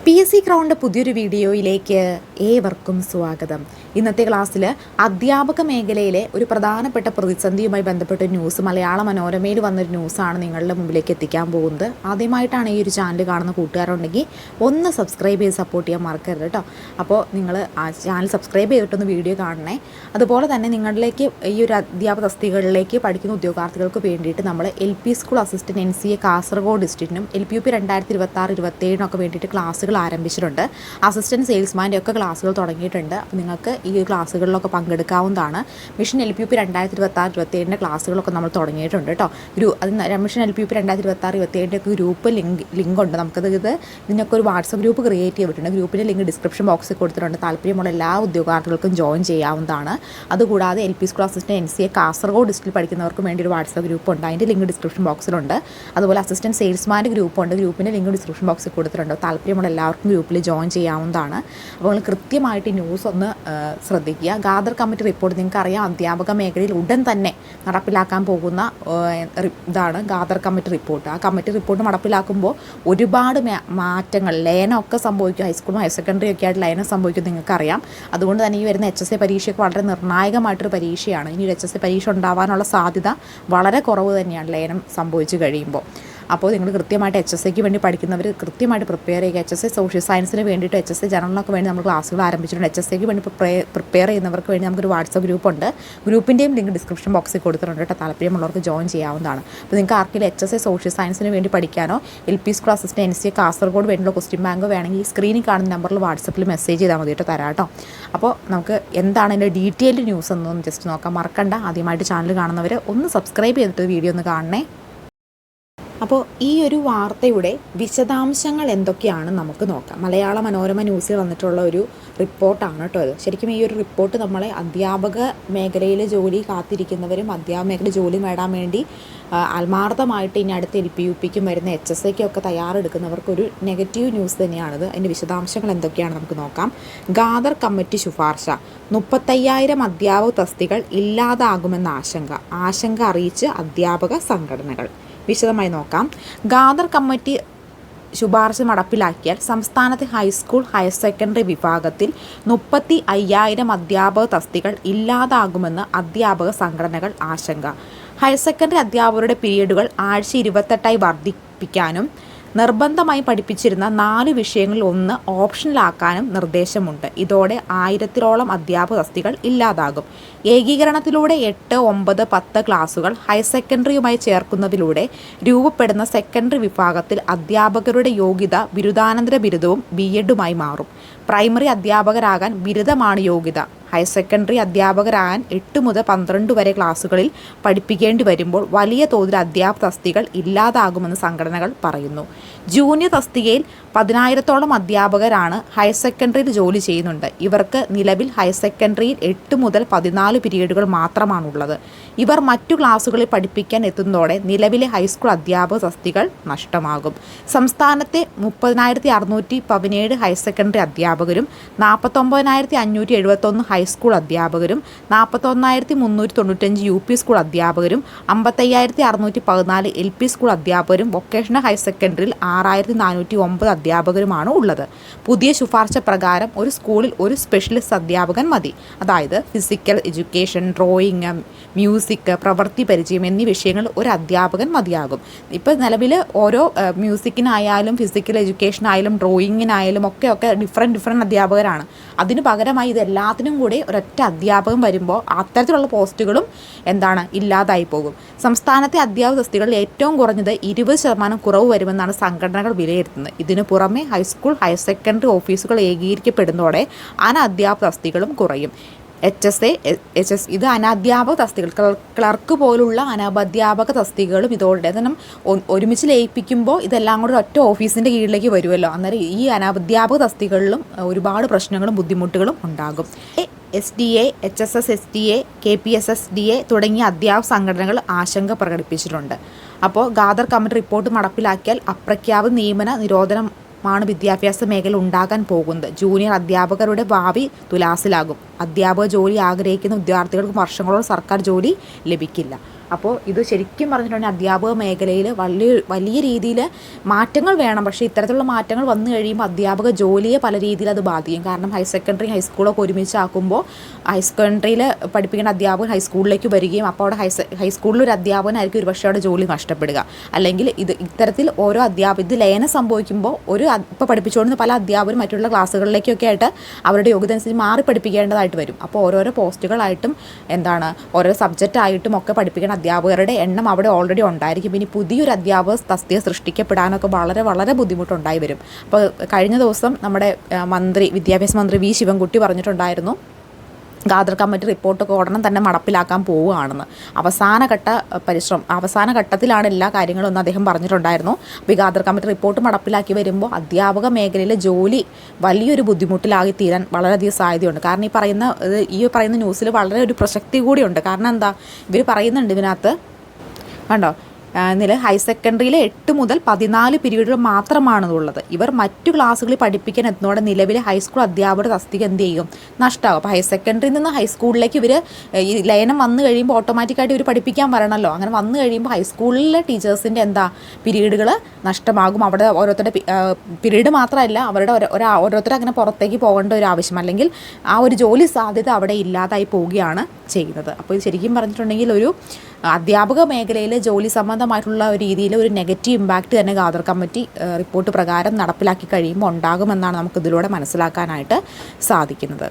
PSC ക്രൗണിൻ്റെ പുതിയൊരു വീഡിയോയിലേക്ക് ഏവർക്കും സ്വാഗതം. ഇന്നത്തെ ക്ലാസ്സിൽ അധ്യാപക മേഖലയിലെ ഒരു പ്രധാനപ്പെട്ട പ്രതിസന്ധിയുമായി ബന്ധപ്പെട്ട ന്യൂസ് മലയാള മനോരമയിൽ വന്നൊരു ന്യൂസാണ് നിങ്ങളുടെ മുമ്പിലേക്ക് എത്തിക്കാൻ പോകുന്നത്. ആദ്യമായിട്ടാണ് ഈ ഒരു ചാനൽ കാണുന്ന കൂട്ടുകാരുണ്ടെങ്കിൽ ഒന്ന് സബ്സ്ക്രൈബ് ചെയ്ത് സപ്പോർട്ട് ചെയ്യാൻ മറക്കരുത് കേട്ടോ. അപ്പോൾ നിങ്ങൾ ആ ചാനൽ സബ്സ്ക്രൈബ് ചെയ്തിട്ടൊന്ന് വീഡിയോ കാണണേ. അതുപോലെ തന്നെ നിങ്ങളിലേക്ക് ഈ ഒരു അധ്യാപക തസ്തികകളിലേക്ക് പഠിക്കുന്ന ഉദ്യോഗാർത്ഥികൾക്ക് വേണ്ടിയിട്ട് നമ്മൾ LP school assistant NCA Kasaragod ഡിസ്ട്രിക്റ്റിനും LPUP 2026-27 വേണ്ടിയിട്ട് ക്ലാസ്സുകൾ ആരംഭിച്ചിട്ടുണ്ട്. അസിസ്റ്റൻറ്റ് സെയിൽസ്മാൻ്റെ ഒക്കെ ക്ലാസ്സുകൾ തുടങ്ങിയിട്ടുണ്ട്. അപ്പോൾ നിങ്ങൾക്ക് ഈ ക്ലാസ്സുകളിലൊക്കെ പങ്കെടുക്കാവുന്നതാണ്. മിഷൻ LPUP 2026-27 ക്ലാസ്സുകളൊക്കെ നമ്മൾ തുടങ്ങിയിട്ടുണ്ട് കേട്ടോ. മിഷൻ LPUP 2026-27 ഗ്രൂപ്പ് ലിങ്ക് ഉണ്ട്. ഇതിനൊക്കെ ഒരു വാട്സപ്പ് ഗ്രൂപ്പ് ക്രിയേറ്റ് ചെയ്തിട്ടുണ്ട്. ഗ്രൂപ്പിൻ്റെ ലിങ്ക് ഡിസ്ക്രിപ്ഷൻ ബോക്സിൽ കൊടുത്തിട്ടുണ്ട്. താല്പര്യമുള്ള എല്ലാ ഉദ്യോഗാർത്ഥികൾക്കും ജോയിൻ ചെയ്യാവുന്നതാണ്. അതുകൂടാതെ LP school assistant NCA Kasaragod ഡിസ്ട്രിക്റ്റിൽ പഠിക്കുന്നവർക്ക് വേണ്ടി ഒരു വാട്സപ്പ് ഗ്രൂപ്പ് ഉണ്ട്. അതിൻ്റെ ലിങ്ക് ഡിസ്ക്രിപ്ഷൻ ബോക്സിലുണ്ട്. അതുപോലെ അസിസ്റ്റൻറ്റ് സെയിൽസ്മാൻ്റെ ഗ്രൂപ്പുണ്ട്. ഗ്രൂപ്പിൻ്റെ ലിങ്ക് ഡിസ്ക്രിപ്ഷൻ ബോക്സിൽ കൊടുത്തിട്ടുണ്ട്. താല്പര്യമുള്ള എല്ലാവർക്കും ഗ്രൂപ്പിൽ ജോയിൻ ചെയ്യാവുന്നതാണ്. അപ്പോൾ നിങ്ങൾ കൃത്യമായിട്ട് ഈ ന്യൂസ് ഒന്ന് ശ്രദ്ധിക്കുക. ഗാദർ കമ്മിറ്റി റിപ്പോർട്ട് നിങ്ങൾക്കറിയാം, അധ്യാപക മേഖലയിൽ ഉടൻ തന്നെ നടപ്പിലാക്കാൻ പോകുന്ന ഇതാണ് ഗാദർ കമ്മിറ്റി റിപ്പോർട്ട്. ആ കമ്മിറ്റി റിപ്പോർട്ട് നടപ്പിലാക്കുമ്പോൾ ഒരുപാട് മാറ്റങ്ങൾ, ലയനമൊക്കെ സംഭവിക്കും. ഹൈസ്കൂളും ഹയർ സെക്കൻഡറിയും ഒക്കെ ആയിട്ട് ലയനം സംഭവിക്കും, നിങ്ങൾക്കറിയാം. അതുകൊണ്ട് തന്നെ ഈ വരുന്ന HSA പരീക്ഷയ്ക്ക് വളരെ നിർണായകമായിട്ടൊരു പരീക്ഷയാണ്. ഇനി ഒരു HSA പരീക്ഷ ഉണ്ടാവാനുള്ള സാധ്യത വളരെ കുറവ് തന്നെയാണ് ലയനം സംഭവിച്ചു കഴിയുമ്പോൾ. അപ്പോൾ നിങ്ങൾ കൃത്യമായിട്ട് HSAക്ക് വേണ്ടി പഠിക്കുന്നവർ കൃത്യമായിട്ട് പ്രിപ്പയർ ചെയ്യുക. HSA സോഷ്യൽ സയൻസിന് വേണ്ടിയിട്ട് HSA ജനറലിനൊക്കെ വേണ്ടി നമ്മൾ ക്ലാസ്സുകൾ ആരംഭിച്ചിട്ടുണ്ട്. HSAക്ക് വേണ്ടി പ്രിപ്പയർ ചെയ്യുന്നവർക്ക് വേണ്ടി നമുക്കൊരു വാട്സപ്പ് ഗ്രൂപ്പുണ്ട്. ഗ്രൂപ്പിൻ്റെയും ലിങ്ക് ഡിസ്ക്രിപ്ഷൻ ബോക്സിൽ കൊടുത്തിട്ടുണ്ട് കേട്ടോ. താല്പര്യമുള്ളവർക്ക് ജോയിൻ ചെയ്യാവുന്നതാണ്. അപ്പോൾ നിങ്ങൾക്ക് ആർക്കെങ്കിലും HSA സോഷ്യൽ സയൻസിന് വേണ്ടി പഠിക്കാനോ LP school assistant NCA Kasaragod വേണ്ടിയുള്ള ക്വസ്റ്റ്യൻ ബാങ്കോ വേണമെങ്കിൽ ഈ സ്ക്രീനിൽ കാണുന്ന നമ്പറിൽ വാട്സപ്പിൽ മെസ്സേജ് ചെയ്താൽ മതി കേട്ടോ, തരാം കേട്ടോ. അപ്പോൾ നമുക്ക് എന്താണ് അതിൻ്റെ ഡീറ്റെയിൽഡ് ന്യൂസ് എന്നൊന്ന് ജസ്റ്റ് നോക്കാം. മറക്കണ്ട, ആദ്യമായിട്ട് ചാനൽ കാണുന്നവർ ഒന്ന് സബ്സ്ക്രൈബ് ചെയ്തിട്ട് വീഡിയോ ഒന്ന് കാണണേ. അപ്പോൾ ഈ ഒരു വാർത്തയുടെ വിശദാംശങ്ങൾ എന്തൊക്കെയാണെന്ന് നമുക്ക് നോക്കാം. മലയാള മനോരമ ന്യൂസിൽ വന്നിട്ടുള്ള ഒരു റിപ്പോർട്ടാണ് കേട്ടോ ഇത്. ശരിക്കും ഈ ഒരു റിപ്പോർട്ട് നമ്മളെ അധ്യാപക മേഖലയിൽ ജോലി കാത്തിരിക്കുന്നവരും അധ്യാപക മേഖലയിൽ ജോലി നേടാൻ വേണ്ടി ആത്മാർത്ഥമായിട്ട് ഇനി അടുത്ത LPUPക്കും വരുന്ന HSAക്കും ഒക്കെ തയ്യാറെടുക്കുന്നവർക്കൊരു നെഗറ്റീവ് ന്യൂസ് തന്നെയാണിത്. അതിൻ്റെ വിശദാംശങ്ങൾ എന്തൊക്കെയാണ് നമുക്ക് നോക്കാം. ഗാദർ കമ്മിറ്റി ശുപാർശ 35,000 അധ്യാപക തസ്തികൾ ഇല്ലാതാകുമെന്ന ആശങ്ക അറിയിച്ച് അധ്യാപക സംഘടനകൾ. വിശദമായി നോക്കാം. ഗാദർ കമ്മിറ്റി ശുപാർശ നടപ്പിലാക്കിയാൽ സംസ്ഥാനത്തെ ഹൈസ്കൂൾ ഹയർ സെക്കൻഡറി വിഭാഗത്തിൽ 35,000 അധ്യാപക തസ്തികൾ ഇല്ലാതാകുമെന്ന് അധ്യാപക സംഘടനകൾ ആശങ്ക. ഹയർ സെക്കൻഡറി അധ്യാപകരുടെ പീരീഡുകൾ ആഴ്ച 28 വർദ്ധിപ്പിക്കാനും നിർബന്ധമായി പഠിപ്പിച്ചിരുന്ന 4 വിഷയങ്ങളിൽ 1 ഓപ്ഷനിലാക്കാനും നിർദ്ദേശമുണ്ട്. ഇതോടെ 1000-ഓളം അധ്യാപക തസ്തികൾ ഇല്ലാതാകും. ഏകീകരണത്തിലൂടെ 8, 9, 10 ക്ലാസുകൾ ഹയർ സെക്കൻഡറിയുമായി ചേർക്കുന്നതിലൂടെ രൂപപ്പെടുന്ന സെക്കൻഡറി വിഭാഗത്തിൽ അധ്യാപകരുടെ യോഗ്യത ബിരുദാനന്തര ബിരുദവും B.Edുമായി മാറും. പ്രൈമറി അധ്യാപകരാകാൻ ബിരുദമാണ് യോഗ്യത. ഹയർ സെക്കൻഡറി അധ്യാപകരാകാൻ 8 മുതൽ 12 വരെ ക്ലാസുകളിൽ പഠിപ്പിക്കേണ്ടി വരുമ്പോൾ വലിയ തോതിൽ അധ്യാപക തസ്തികൾ ഇല്ലാതാകുമെന്ന് സംഘടനകൾ പറയുന്നു. ജൂനിയർ തസ്തികയിൽ 10,000-ഓളം അധ്യാപകരാണ് ഹയർ സെക്കൻഡറിയിൽ ജോലി ചെയ്യുന്നുണ്ട്. ഇവർക്ക് നിലവിൽ ഹയർ സെക്കൻഡറിയിൽ 8 മുതൽ 14 പീരീഡുകൾ മാത്രമാണുള്ളത്. ഇവർ മറ്റു ക്ലാസുകളിൽ പഠിപ്പിക്കാൻ എത്തുന്നതോടെ നിലവിലെ ഹൈസ്കൂൾ അധ്യാപക തസ്തികൾ നഷ്ടമാകും. സംസ്ഥാനത്തെ 30,617 ഹയർ സെക്കൻഡറി അധ്യാപകരും 49,571 ഹൈസ്കൂൾ അധ്യാപകരും 41,395 UP സ്കൂൾ അധ്യാപകരും 55,614 LP സ്കൂൾ അധ്യാപകരും വൊക്കേഷണൽ ഹയർ സെക്കൻഡറിയിൽ 6,409 അധ്യാപകരുമാണ് ഉള്ളത്. പുതിയ ശുപാർശ പ്രകാരം ഒരു സ്കൂളിൽ ഒരു സ്പെഷ്യലിസ്റ്റ് അധ്യാപകൻ മതി. അതായത് ഫിസിക്കൽ എഡ്യൂക്കേഷൻ, ഡ്രോയിങ്, മ്യൂസിക്, പ്രവൃത്തി പരിചയം എന്നീ വിഷയങ്ങൾ ഒരു അധ്യാപകൻ മതിയാകും. ഇപ്പോൾ നിലവിൽ ഓരോ മ്യൂസിക്കിനായാലും ഫിസിക്കൽ എഡ്യൂക്കേഷനായാലും ഡ്രോയിങ്ങിനായാലും ഒക്കെ ഡിഫറെൻറ്റ് അധ്യാപകരാണ്. അതിന് പകരമായി ഇതെല്ലാത്തിനും കൂടി ഒരൊറ്റ അധ്യാപകൻ വരുമ്പോൾ അത്തരത്തിലുള്ള പോസ്റ്റുകളും ഇല്ലാതായി പോകും. സംസ്ഥാനത്തെ അധ്യാപക തസ്തികളിൽ ഏറ്റവും കുറഞ്ഞത് 20% കുറവ് വരുമെന്നാണ് സംഘടനകൾ വിലയിരുത്തുന്നത്. ഇതിനു പുറമെ ഹൈസ്കൂൾ ഹയർ സെക്കൻഡറി ഓഫീസുകൾ ഏകീകരിക്കപ്പെടുന്നതോടെ അനധ്യാപക തസ്തികളും കുറയും. HSA ഇത് അനധ്യാപക തസ്തികൾ, ക്ലർക്ക് പോലുള്ള അനധ്യാപക തസ്തികകളും ഇതോടെ ഒരുമിച്ച് ലയിപ്പിക്കുമ്പോൾ ഇതെല്ലാം കൂടി ഒറ്റ ഓഫീസിൻ്റെ കീഴിലേക്ക് വരുമല്ലോ. അന്നേരം ഈ അനധ്യാപക തസ്തികളിലും ഒരുപാട് പ്രശ്നങ്ങളും ബുദ്ധിമുട്ടുകളും ഉണ്ടാകും. SDA, HSS SDA, KPSSDA തുടങ്ങിയ അധ്യാപക സംഘടനകൾ ആശങ്ക പ്രകടിപ്പിച്ചിട്ടുണ്ട്. അപ്പോൾ ഗാദർ കമ്മിറ്റി റിപ്പോർട്ട് നടപ്പിലാക്കിയാൽ അപ്രഖ്യാപിത നിയമന നിരോധനമാണ് വിദ്യാഭ്യാസ മേഖല ഉണ്ടാകാൻ പോകുന്നത്. ജൂനിയർ അധ്യാപകരുടെ ഭാവി തുലാസിലാകും. അധ്യാപക ജോലി ആഗ്രഹിക്കുന്ന വിദ്യാർത്ഥികൾക്ക് വർഷങ്ങളോളം സർക്കാർ ജോലി ലഭിക്കില്ല. അപ്പോൾ ഇത് ശരിക്കും പറഞ്ഞിട്ടുണ്ടെങ്കിൽ അധ്യാപക മേഖലയിൽ വലിയ രീതിയിൽ മാറ്റങ്ങൾ വേണം. പക്ഷേ ഇത്തരത്തിലുള്ള മാറ്റങ്ങൾ വന്നു കഴിയുമ്പോൾ അധ്യാപക ജോലിയെ പല രീതിയിൽ അത് ബാധിക്കും. കാരണം ഹയർ സെക്കൻഡറി ഹൈസ്കൂളൊക്കെ ഒരുമിച്ചാക്കുമ്പോൾ ഹൈസെക്കൻഡറിയിൽ പഠിപ്പിക്കുന്ന അധ്യാപകൻ ഹൈസ്കൂളിലേക്ക് വരികയും അപ്പോൾ അവിടെ ഹൈസ്കൂളിൽ ഒരു അധ്യാപകനായിരിക്കും ഒരു പക്ഷേ അവിടെ ജോലി നഷ്ടപ്പെടുക. അല്ലെങ്കിൽ ഇത്തരത്തിൽ ഓരോ ഇത് ലയനം സംഭവിക്കുമ്പോൾ ഇപ്പോൾ പഠിപ്പിച്ചുകൊണ്ടിരുന്ന പല അധ്യാപകരും മറ്റുള്ള ക്ലാസ്സുകളിലേക്കൊക്കെ ആയിട്ട് അവരുടെ യോഗ്യത അനുസരിച്ച് മാറി പഠിപ്പിക്കേണ്ടതായിട്ട് വരും. അപ്പോൾ ഓരോരോ പോസ്റ്റുകളായിട്ടും ഓരോ സബ്ജക്റ്റായിട്ടും ഒക്കെ പഠിപ്പിക്കുന്ന അധ്യാപകരുടെ എണ്ണം അവിടെ ഓൾറെഡി ഉണ്ടായിരിക്കും. ഇനി പുതിയൊരു അധ്യാപക തസ്തിക സൃഷ്ടിക്കപ്പെടാനൊക്കെ വളരെ വളരെ ബുദ്ധിമുട്ടുണ്ടായി വരും. അപ്പോൾ കഴിഞ്ഞ ദിവസം നമ്മുടെ വിദ്യാഭ്യാസ മന്ത്രി വി ശിവൻകുട്ടി പറഞ്ഞിട്ടുണ്ടായിരുന്നു, ഖാദർ കമ്മിറ്റി റിപ്പോർട്ടൊക്കെ ഉടനെ തന്നെ നടപ്പിലാക്കാൻ പോവുകയാണെന്ന്. അവസാന ഘട്ടത്തിലാണ് എല്ലാ കാര്യങ്ങളും എന്ന് അദ്ദേഹം പറഞ്ഞിട്ടുണ്ടായിരുന്നു. അപ്പോൾ ഈ ഖാദർ കമ്മിറ്റി റിപ്പോർട്ട് നടപ്പിലാക്കി വരുമ്പോൾ അധ്യാപക മേഖലയിലെ ജോലി വലിയൊരു ബുദ്ധിമുട്ടിലായി തീരാൻ വളരെയധികം സാധ്യതയുണ്ട്. കാരണം ഈ പറയുന്ന ന്യൂസിൽ വളരെ ഒരു പ്രസക്തി കൂടിയുണ്ട്. കാരണം എന്താ, ഇവർ പറയുന്നുണ്ട് ഇതിനകത്ത് കണ്ടോ, ഹയർ സെക്കൻഡറിയിലെ 8 മുതൽ 14 പീരീഡുകൾ മാത്രമാണുള്ളത്. ഇവർ മറ്റു ക്ലാസ്സുകളിൽ പഠിപ്പിക്കാൻ എത്തുന്നതോടെ നിലവിലെ ഹൈസ്കൂൾ അധ്യാപകരുടെ തസ്തിക എന്ത് ചെയ്യും, നഷ്ടമാകും. അപ്പോൾ ഹയർ സെക്കൻഡറിയിൽ നിന്ന് ഹൈസ്കൂളിലേക്ക് ഇവർ ഈ ലയനം വന്നു കഴിയുമ്പോൾ ഓട്ടോമാറ്റിക്കായിട്ട് ഇവർ പഠിപ്പിക്കാൻ വരണമല്ലോ. അങ്ങനെ വന്നു കഴിയുമ്പോൾ ഹൈസ്കൂളിലെ ടീച്ചേഴ്സിൻ്റെ പീരീഡുകൾ നഷ്ടമാകും. അവിടെ ഓരോരുത്തരുടെ പീരീഡ് മാത്രമല്ല, അവരുടെ ഓരോരുത്തരും അങ്ങനെ പുറത്തേക്ക് പോകേണ്ട ഒരു ആവശ്യം, അല്ലെങ്കിൽ ആ ഒരു ജോലി സാധ്യത അവിടെ ഇല്ലാതായി പോവുകയാണ് ചെയ്യുന്നത്. അപ്പോൾ ഇത് ശരിക്കും പറഞ്ഞിട്ടുണ്ടെങ്കിൽ ഒരു അധ്യാപക മേഖലയിലെ ജോലി സംബന്ധമായിട്ടുള്ള ഒരു രീതിയിൽ ഒരു നെഗറ്റീവ് ഇമ്പാക്റ്റ് തന്നെ ഖാദർ കമ്മിറ്റി റിപ്പോർട്ട് പ്രകാരം നടപ്പിലാക്കി കഴിയുമ്പോൾ ഉണ്ടാകുമെന്നാണ് നമുക്കിതിലൂടെ മനസ്സിലാക്കാനായിട്ട് സാധിക്കുന്നത്.